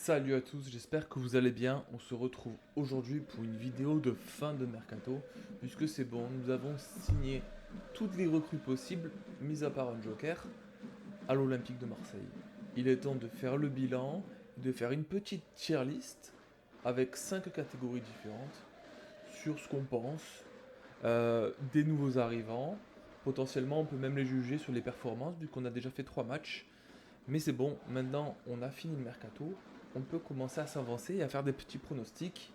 Salut à tous, j'espère que vous allez bien. On se retrouve aujourd'hui pour une vidéo de fin de mercato, puisque c'est bon, nous avons signé toutes les recrues possibles, mis à part un joker, à l'Olympique de Marseille. Il est temps de faire le bilan, de faire une petite tier list avec 5 catégories différentes sur ce qu'on pense, des nouveaux arrivants. Potentiellement, on peut même les juger sur les performances, vu qu'on a déjà fait 3 matchs. Mais c'est bon, maintenant on a fini le mercato, on peut commencer à s'avancer et à faire des petits pronostics.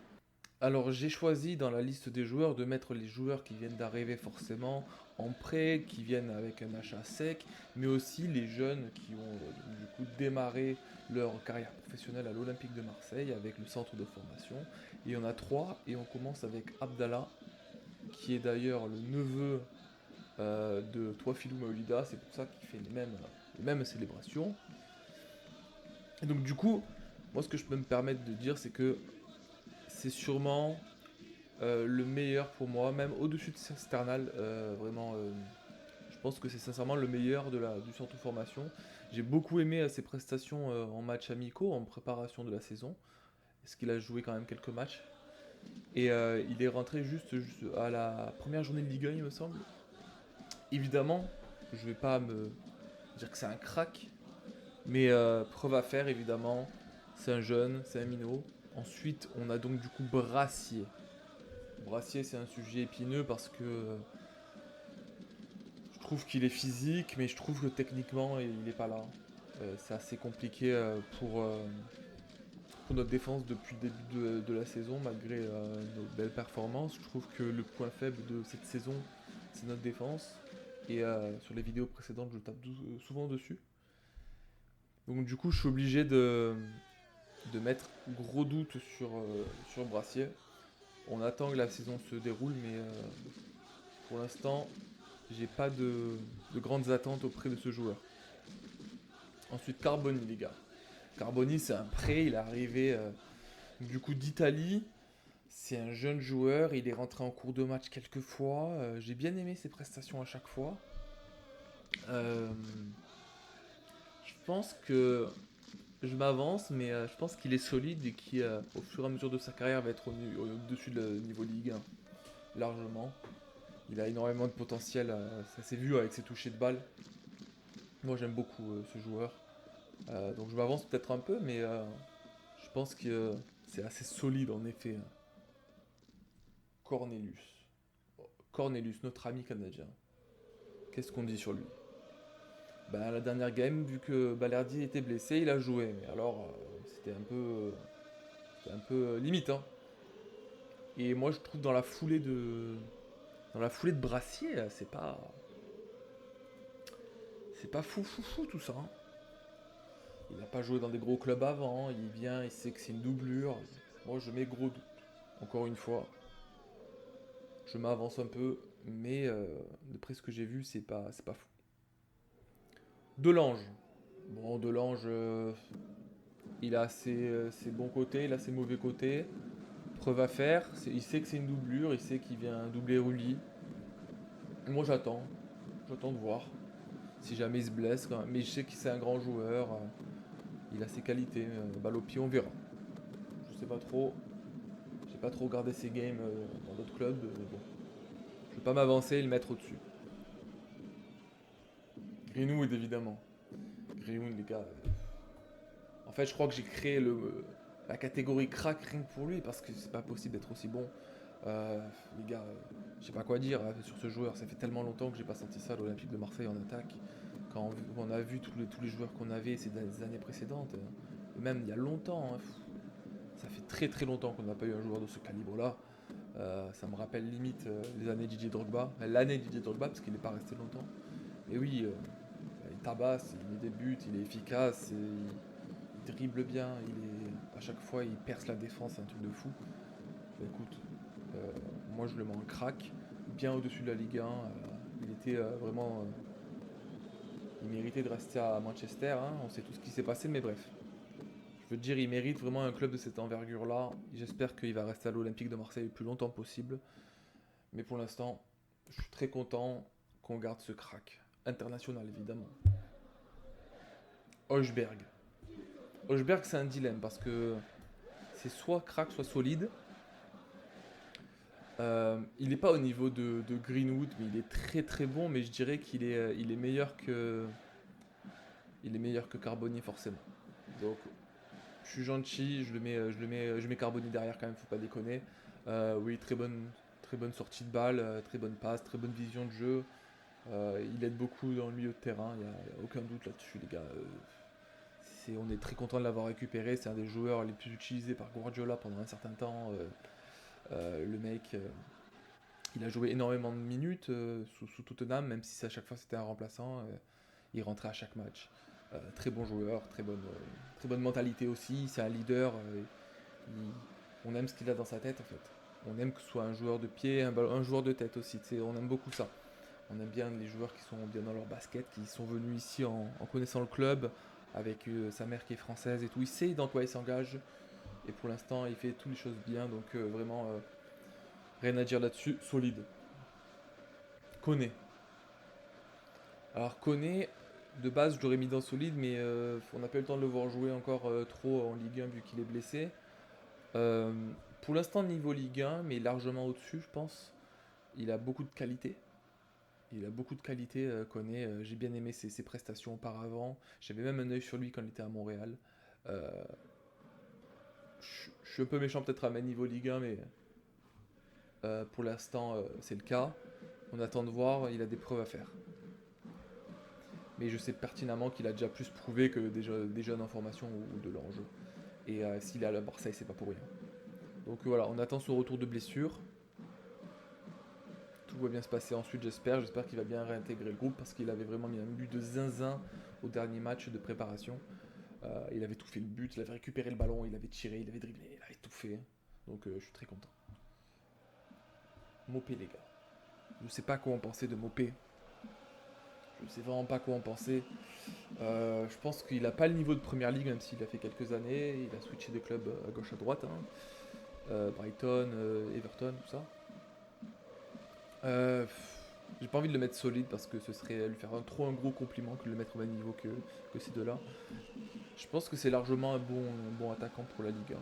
Alors j'ai choisi dans la liste des joueurs de mettre les joueurs qui viennent d'arriver forcément en prêt, qui viennent avec un achat sec, mais aussi les jeunes qui ont du coup démarré leur carrière professionnelle à l'Olympique de Marseille avec le centre de formation. Et il y en a trois et on commence avec Abdallah, qui est d'ailleurs le neveu de Toifilou Maolida, c'est pour ça qu'il fait les mêmes célébrations. Et donc du coup, moi ce que je peux me permettre de dire, c'est que c'est sûrement le meilleur pour moi, même au-dessus de Sternal, vraiment, je pense que c'est sincèrement le meilleur du centre de formation. J'ai beaucoup aimé ses prestations en matchs amicaux, en préparation de la saison, parce qu'il a joué quand même quelques matchs. Et il est rentré juste à la première journée de Ligue 1, il me semble. Évidemment, je vais pas me dire que c'est un crack, mais preuve à faire, évidemment, c'est un jeune, c'est un minot. Ensuite, on a donc du coup Brassier. Brassier, c'est un sujet épineux parce que je trouve qu'il est physique, mais je trouve que techniquement, il n'est pas là. C'est assez compliqué pour notre défense depuis le début de la saison, malgré nos belles performances. Je trouve que le point faible de cette saison, c'est notre défense. Et sur les vidéos précédentes, je tape souvent dessus. Donc du coup, je suis obligé de mettre gros doute sur Brassier. On attend que la saison se déroule, mais pour l'instant, j'ai pas de grandes attentes auprès de ce joueur. Ensuite, Carboni, les gars. Carboni, c'est un prêt, il est arrivé du coup d'Italie. C'est un jeune joueur, il est rentré en cours de match quelques fois. J'ai bien aimé ses prestations à chaque fois. Euh, je pense que je m'avance, mais je pense qu'il est solide et qui, au fur et à mesure de sa carrière, va être au-dessus du niveau Ligue 1, largement. Il a énormément de potentiel, ça s'est vu avec ses touchés de balle. Moi j'aime beaucoup ce joueur. Donc je m'avance peut-être un peu, mais je pense que c'est assez solide en effet. Cornelius. Cornelius, notre ami canadien. Qu'est-ce qu'on dit sur lui? Ben, la dernière game, vu que Balerdi était blessé, il a joué. Mais alors, c'était un peu limite. Hein. Et moi, je trouve dans la foulée de Brassier, c'est pas fou fou fou tout ça. Hein. Il n'a pas joué dans des gros clubs avant. Il vient, il sait que c'est une doublure. Moi, je mets gros doute. Encore une fois, je m'avance un peu, mais d'après ce que j'ai vu, c'est pas fou. Delange. Bon, Delange, il a ses bons côtés, il a ses mauvais côtés. Preuve à faire, il sait que c'est une doublure, il sait qu'il vient doubler Rulli. Moi j'attends, j'attends de voir. Si jamais il se blesse, quand même. Mais je sais que c'est un grand joueur, il a ses qualités. Balle au pied, on verra. Je sais pas trop, j'ai pas trop regardé ses games dans d'autres clubs. Bon. Je vais pas m'avancer et le mettre au-dessus. Greenwood évidemment. Greenwood les gars, en fait, je crois que j'ai créé la catégorie crack rien que pour lui parce que c'est pas possible d'être aussi bon. Euh, les gars, je sais pas quoi dire sur ce joueur. Ça fait tellement longtemps que j'ai pas senti ça à l'Olympique de Marseille en attaque. Quand on a vu tous les joueurs qu'on avait ces années précédentes, et même il y a longtemps, hein, ça fait très très longtemps qu'on n'a pas eu un joueur de ce calibre-là. Ça me rappelle limite les années Didier Drogba, l'année Didier Drogba parce qu'il n'est pas resté longtemps. Et oui, il tabasse, il met des buts, il est efficace, il dribble bien, à chaque fois il perce la défense, c'est un truc de fou. Bah, écoute, euh, moi je le mets en crack, bien au-dessus de la Ligue 1. Il était vraiment. Il méritait de rester à Manchester, hein, on sait tout ce qui s'est passé, mais bref. Je veux dire, il mérite vraiment un club de cette envergure-là. J'espère qu'il va rester à l'Olympique de Marseille le plus longtemps possible. Mais pour l'instant, je suis très content qu'on garde ce crack. International, évidemment. Hojberg. Hochberg, c'est un dilemme parce que c'est soit crack, soit solide. Il n'est pas au niveau de Greenwood, mais il est très très bon. Mais je dirais il est il est meilleur que Carboni forcément. Donc, je suis gentil, je mets Carboni derrière quand même, faut pas déconner. Oui, très bonne sortie de balle, très bonne passe, très bonne vision de jeu. Il aide beaucoup dans le milieu de terrain, y a aucun doute là-dessus, les gars. On est très content de l'avoir récupéré. C'est un des joueurs les plus utilisés par Guardiola pendant un certain temps. Le mec, il a joué énormément de minutes sous Tottenham, même si à chaque fois c'était un remplaçant. Il rentrait à chaque match. Très bon joueur, très bonne mentalité aussi. C'est un leader. On aime ce qu'il a dans sa tête en fait. On aime que ce soit un joueur de pied, un joueur de tête aussi. On aime beaucoup ça. On aime bien les joueurs qui sont bien dans leur basket, qui sont venus ici en connaissant le club, avec sa mère qui est française et tout. Il sait dans quoi il s'engage. Et pour l'instant, il fait toutes les choses bien. Donc vraiment, rien à dire là-dessus. Solide. Koné. Alors Koné, de base, je l'aurais mis dans solide, mais on n'a pas eu le temps de le voir jouer encore trop en Ligue 1 vu qu'il est blessé. Euh, pour l'instant, niveau Ligue 1, mais largement au-dessus, je pense. Il a beaucoup de qualité. Il a beaucoup de qualité, Koné. J'ai bien aimé ses prestations auparavant. J'avais même un œil sur lui quand il était à Montréal. Euh, je suis un peu méchant peut-être à mes niveau Ligue 1, mais pour l'instant, c'est le cas. On attend de voir, il a des preuves à faire. Mais je sais pertinemment qu'il a déjà plus prouvé que des jeunes en formation ou de l'enjeu. Et s'il est à la Marseille, c'est pas pour rien. Donc voilà, on attend son retour de blessure. Tout va bien se passer ensuite, j'espère. J'espère qu'il va bien réintégrer le groupe parce qu'il avait vraiment mis un but de zinzin au dernier match de préparation. Il avait tout fait le but, il avait récupéré le ballon, il avait tiré, il avait dribblé, il avait tout fait. Donc je suis très content. Mopé, les gars. Je sais pas quoi en penser de Mopé. Je sais vraiment pas quoi en penser. Je pense qu'il a pas le niveau de première ligue, même s'il a fait quelques années. Il a switché de clubs à gauche à droite, hein. Brighton, Everton, tout ça. J'ai pas envie de le mettre solide parce que ce serait lui faire trop un gros compliment que de le mettre au même niveau que ces deux-là. Je pense que c'est largement un bon attaquant pour la Ligue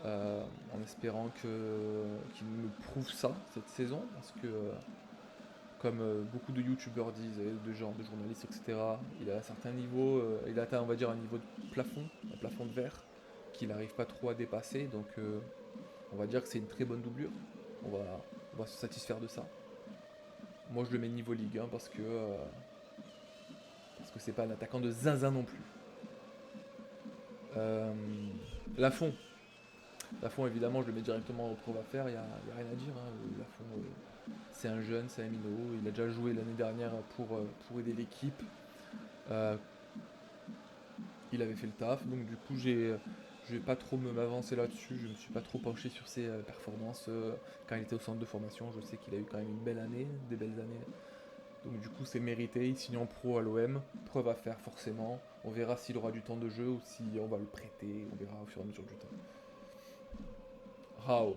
1. En espérant qu'il nous prouve ça cette saison parce que comme beaucoup de youtubeurs disent, de gens, de journalistes, etc., il a un certain niveau, il a atteint on va dire un niveau de plafond, un plafond de verre qu'il n'arrive pas trop à dépasser, donc on va dire que c'est une très bonne doublure. On va, on va se satisfaire de ça. Moi je le mets niveau Ligue 1 parce que c'est pas un attaquant de zinzin non plus. Euh, Lafont. Lafont évidemment je le mets directement au pro à faire, il n'y a rien à dire. Hein. Lafont c'est un jeune, c'est un minot, il a déjà joué l'année dernière pour aider l'équipe. Euh, il avait fait le taf, donc du coup je vais pas trop m'avancer là-dessus, je me suis pas trop penché sur ses performances quand il était au centre de formation, je sais qu'il a eu quand même une belle année, des belles années. Donc du coup c'est mérité, il signe en pro à l'OM, preuve à faire forcément, on verra s'il aura du temps de jeu ou si on va le prêter, on verra au fur et à mesure du temps. Rao.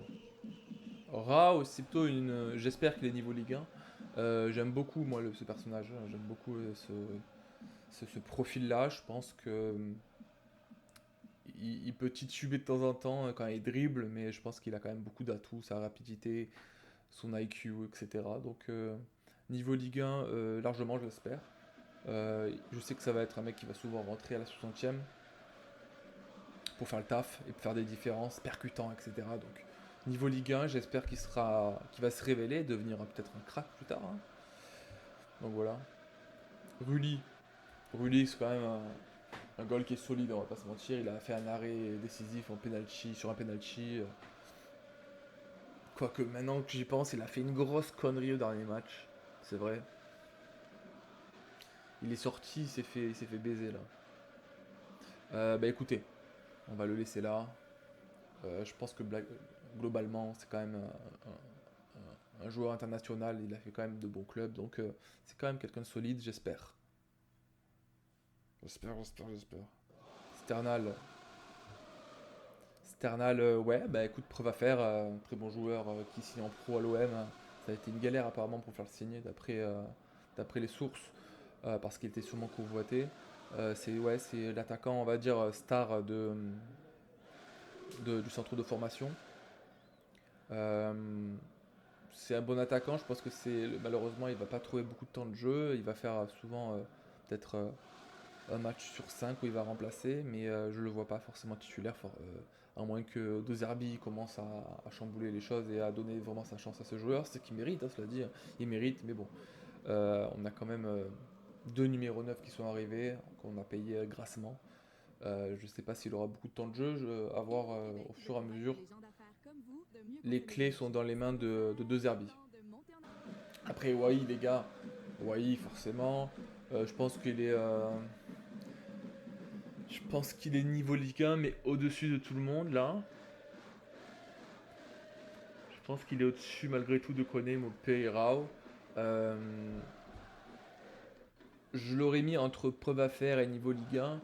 Rao, c'est plutôt une... J'espère qu'il est niveau Ligue 1. J'aime beaucoup moi ce personnage, j'aime beaucoup ce profil-là, je pense que il peut tituber de temps en temps quand il dribble, mais je pense qu'il a quand même beaucoup d'atouts, sa rapidité, son IQ, etc. Donc niveau Ligue 1, largement je l'espère. Je sais que ça va être un mec qui va souvent rentrer à la 60e pour faire le taf et pour faire des différences, percutant, etc. Donc niveau Ligue 1, j'espère qu'il va se révéler, devenir peut-être un crack plus tard, hein. Donc voilà. Rulli, Rulli c'est quand même un goal qui est solide, on va pas se mentir. Il a fait un arrêt décisif en penalty, sur un penalty. Quoique maintenant que j'y pense, il a fait une grosse connerie au dernier match. C'est vrai. Il est sorti, il s'est fait baiser là. Bah écoutez, on va le laisser là. Je pense que globalement, c'est quand même un joueur international. Il a fait quand même de bons clubs, donc c'est quand même quelqu'un de solide, j'espère. J'espère. Sternal, Sternal, ouais, bah écoute, preuve à faire. Un très bon joueur qui signe en pro à l'OM. Ça a été une galère apparemment pour faire le signer d'après les sources, parce qu'il était sûrement convoité. C'est l'attaquant, on va dire, star du centre de formation. Euh, c'est un bon attaquant, je pense que malheureusement il va pas trouver beaucoup de temps de jeu, il va faire souvent peut-être un match sur 5 où il va remplacer, mais je le vois pas forcément titulaire, à moins que De Zerbi commence à chambouler les choses et à donner vraiment sa chance à ce joueur, c'est qu'il mérite, hein, cela dit, il mérite, mais bon, on a quand même deux numéros 9 qui sont arrivés, qu'on a payé grassement. Je ne sais pas s'il aura beaucoup de temps de jeu, à voir au fur et à mesure. Les clés sont dans les mains de De Zerbi. Après, Wai, les gars, Wai, forcément, je pense qu'il est niveau Ligue 1, mais au-dessus de tout le monde, là. Je pense qu'il est au-dessus, malgré tout, de Koné, Mopé et Rao. Euh, je l'aurais mis entre preuve à faire et niveau Ligue 1.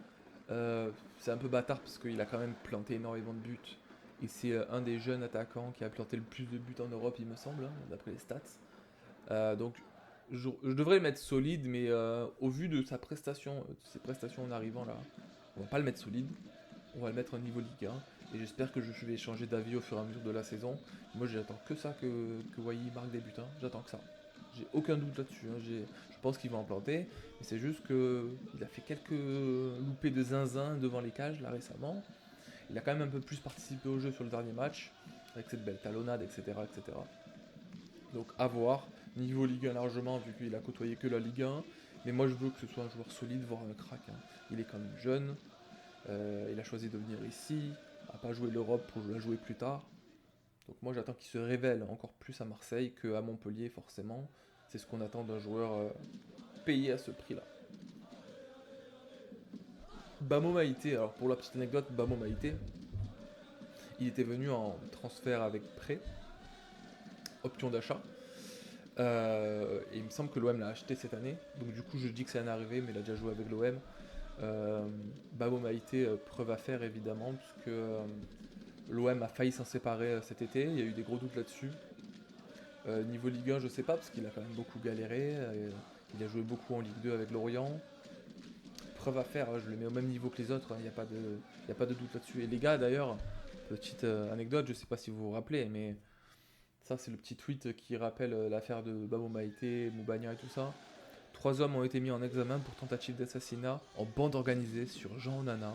C'est un peu bâtard parce qu'il a quand même planté énormément de buts. Et c'est un des jeunes attaquants qui a planté le plus de buts en Europe, il me semble, hein, d'après les stats. Donc je devrais le mettre solide, mais au vu de ses prestations en arrivant là, on va pas le mettre solide. On va le mettre au niveau Ligue 1. Et j'espère que je vais changer d'avis au fur et à mesure de la saison. Moi j'attends que ça, que Wai marque des buts, hein. J'attends que ça. J'ai aucun doute là-dessus, hein. Je pense qu'il va en planter. Mais c'est juste qu'il a fait quelques loupés de zinzin devant les cages là récemment. Il a quand même un peu plus participé au jeu sur le dernier match, avec cette belle talonnade, etc. etc. Donc à voir. Niveau Ligue 1 largement, vu qu'il a côtoyé que la Ligue 1. Mais moi je veux que ce soit un joueur solide, voire un crack, hein. Il est quand même jeune. Il a choisi de venir ici, à pas jouer l'Europe pour la jouer plus tard. Donc moi j'attends qu'il se révèle encore plus à Marseille qu'à Montpellier forcément. C'est ce qu'on attend d'un joueur payé à ce prix-là. Bamo Maïté, alors pour la petite anecdote, Bamo Maïté, il était venu en transfert avec prêt, option d'achat. Et il me semble que l'OM l'a acheté cette année. Donc du coup je dis que c'est un arrivé, mais il a déjà joué avec l'OM. Bamo Maïté, preuve à faire évidemment, puisque l'OM a failli s'en séparer cet été, il y a eu des gros doutes là-dessus. Niveau Ligue 1, je sais pas, parce qu'il a quand même beaucoup galéré. Il a joué beaucoup en Ligue 2 avec Lorient. Preuve à faire, je le mets au même niveau que les autres, il n'y a pas de doute là-dessus. Et les gars, d'ailleurs, petite anecdote, je sais pas si vous vous rappelez, mais ça, c'est le petit tweet qui rappelle l'affaire de Bamo Maïté, Moubagna et tout ça. 3 hommes ont été mis en examen pour tentative d'assassinat en bande organisée sur Jean Onana,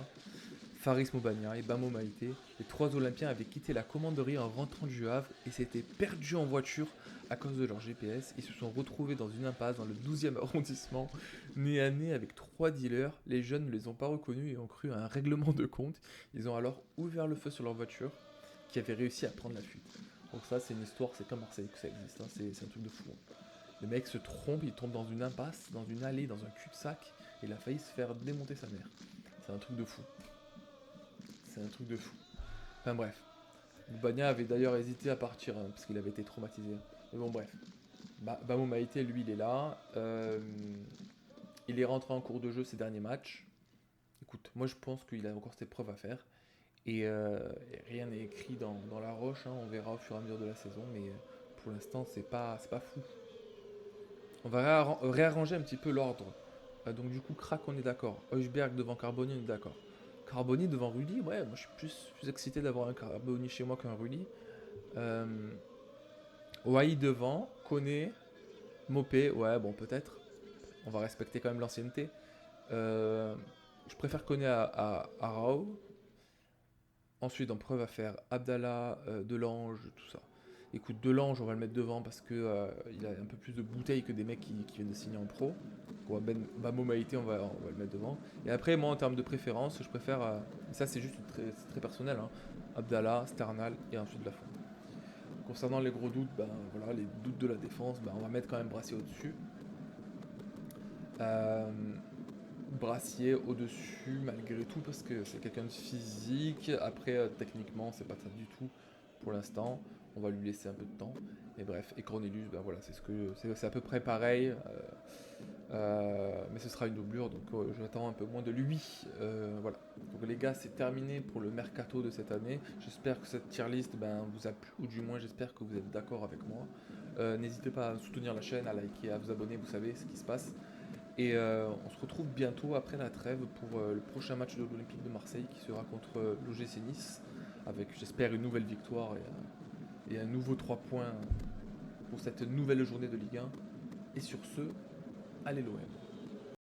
Faris Moubagna et Bamo Maïté. Les 3 Olympiens avaient quitté la commanderie en rentrant du Havre et s'étaient perdus en voiture à cause de leur GPS. Ils se sont retrouvés dans une impasse dans le 12e arrondissement, nez à nez avec 3 dealers. Les jeunes ne les ont pas reconnus et ont cru à un règlement de compte. Ils ont alors ouvert le feu sur leur voiture qui avait réussi à prendre la fuite. Donc ça, c'est une histoire, c'est comme Marseille que ça existe, hein. C'est un truc de fou, hein. Le mec se trompe, il tombe dans une impasse, dans une allée, dans un cul-de-sac, et il a failli se faire démonter sa mère. C'est un truc de fou. C'est un truc de fou. Enfin bref. Boubania avait d'ailleurs hésité à partir, hein, parce qu'il avait été traumatisé. Mais bon bref. Bamo Maïté, lui, il est là. Il est rentré en cours de jeu ces derniers matchs. Écoute, moi je pense qu'il a encore ses preuves à faire. Et rien n'est écrit dans la roche, hein. On verra au fur et à mesure de la saison, mais pour l'instant c'est pas fou. On va réarranger un petit peu l'ordre. Donc du coup, Crack, on est d'accord. Heusberg devant Carboni, on est d'accord. Carboni devant Rulli, ouais, moi je suis plus excité d'avoir un Carboni chez moi qu'un Rulli. Euh, Wai devant, Koné, Mopé, ouais, bon, peut-être. On va respecter quand même l'ancienneté. Euh, je préfère Koné à Rao. Ensuite, en preuve à faire Abdallah, Delange, tout ça. Écoute, Delange, on va le mettre devant parce que il a un peu plus de bouteilles que des mecs qui viennent de signer en pro. Bamo Maïté, on va le mettre devant. Et après, moi, en termes de préférence, je préfère. Ça, c'est juste c'est très personnel, hein. Abdallah, Sternal et ensuite Lafont. Concernant les gros doutes, ben voilà, les doutes de la défense, ben, on va mettre quand même Brassier au-dessus. Euh, Brassier au-dessus malgré tout parce que c'est quelqu'un de physique. Après, techniquement, c'est pas ça du tout pour l'instant. On va lui laisser un peu de temps. Et bref, et Cornelius, ben voilà, c'est à peu près pareil. Mais ce sera une doublure, donc j'attends un peu moins de lui. Voilà. Donc les gars, c'est terminé pour le mercato de cette année. J'espère que cette tier list vous a plu, ou du moins j'espère que vous êtes d'accord avec moi. N'hésitez pas à soutenir la chaîne, à liker, à vous abonner, vous savez ce qui se passe. Et on se retrouve bientôt après la trêve pour le prochain match de l'Olympique de Marseille qui sera contre l'OGC Nice, avec j'espère une nouvelle victoire et un nouveau 3 points pour cette nouvelle journée de Ligue 1. Et sur ce, allez l'OM.